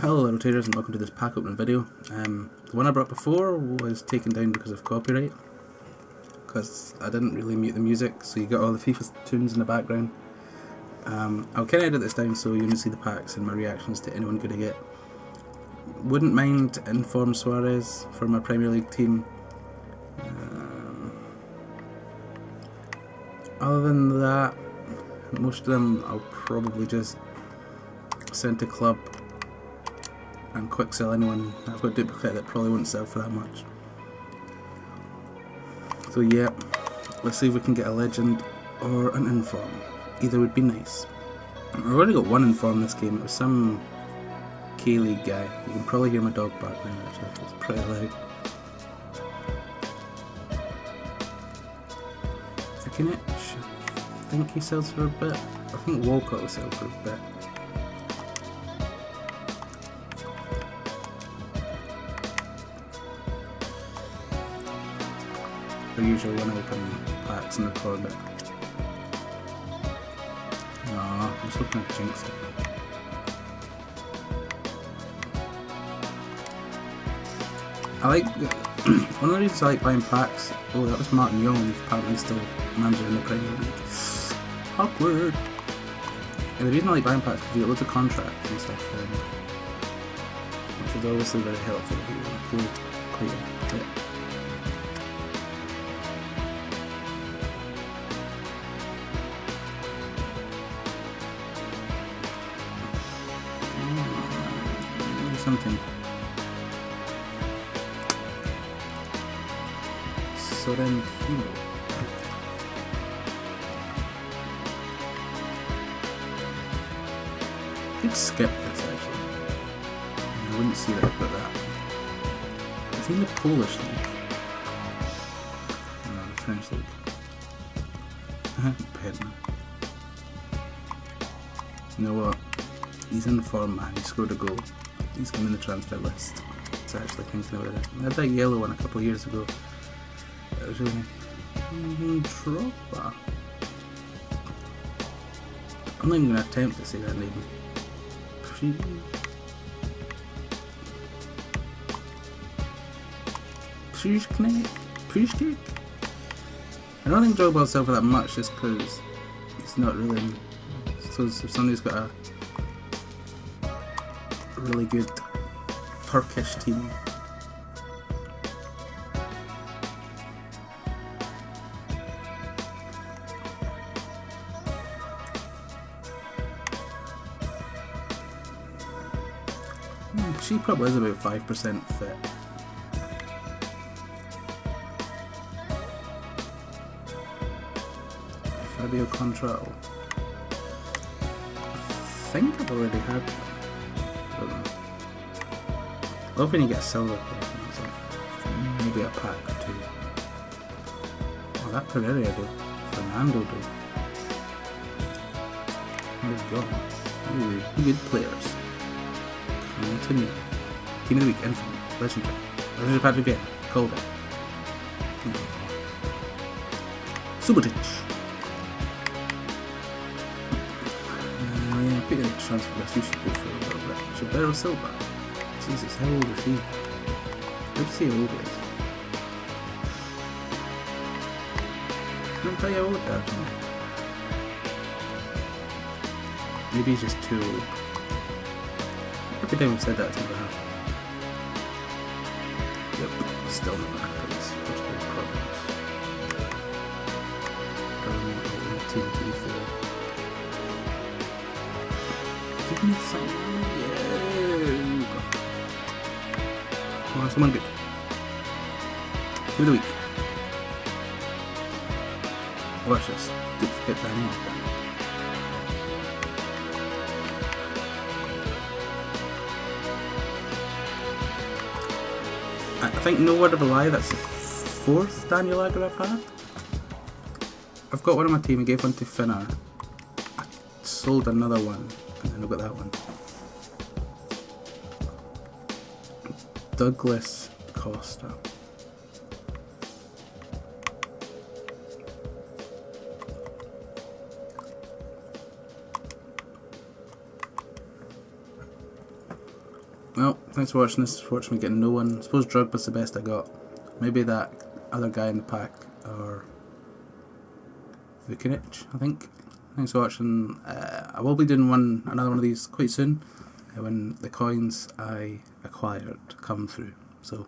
Hello rotators and welcome to this pack opening video. The one I brought before was taken down because of copyright, because I didn't really mute the music, so you got all the FIFA tunes in the background. I'll kind of edit this down so you can see the packs and my reactions to anyone going to get. Wouldn't mind Inform Suarez for my Premier League team. Other than that, most of them I'll probably just send to club and quick sell anyone. I've got a duplicate that probably won't sell for that much. So yeah, let's see if we can get a legend or an inform. Either would be nice. I've already got one inform this game. It was some K-League guy. You can probably hear my dog bark now actually, it's pretty loud. Vikinich, I think he sells for a bit. I think Walcott will sell for a bit. The usual when I open packs and record it. No, I'm just hoping to jinx it. I like one of the reasons I like buying packs. Oh, that was Martin Young, apparently still manager in the Premier League. Awkward. And the reason I like buying packs is because you get loads of contracts and stuff, which is obviously very helpful if you want to play quite a bit. Something. Sorrentino. I could skip this actually. I wouldn't see that I put that. Is he in the Polish league? No, the French league. Pedna. You know what? He's in the form, man. He scored a goal. He's come in the transfer list. It's actually thinking about it. I had that yellow one a couple of years ago. That was really nice. Tropa. I'm not even going to attempt to say that name. Prishkik? I don't think Drogba will sell for that much just because he's not really. So if somebody's got a really good Turkish team. She probably is about 5% fit. Fabio Contrao. I think I've already had that. I don't know. I love when you get a silver player, so maybe a pack or two. Oh, that Pereira do. Fernando do. There you go. Ooh, good players. Come to me. Team of the week, Infinite, Legendary. Legendary Patrick Vieira, Calder. Subotic. Yeah, picking a transfer list, you should go for a little bit. Gilberto Silva. Jesus, how old is he? Let's see how old he is. I don't tell you how old they are to me. Maybe he's just too old. Every time I've said that, it's never happened. Yep, still never happens. There's big problems. My team to be fair. Give me some. Yeah. Come on, someone good. Team of the week. Watch this. Get that in. I think, no word of a lie, that's the 4th Daniel Agger I've had. I've got one on my team, I gave one to Finner. I sold another one, and then I've got that one. Douglas Costa. Well, thanks for watching this. For watching me getting no one. I suppose Drogba's the best I got. Maybe that other guy in the pack, or Vucinic, I think. Thanks for watching. I will be doing another one of these quite soon, when the coins I acquired come through. So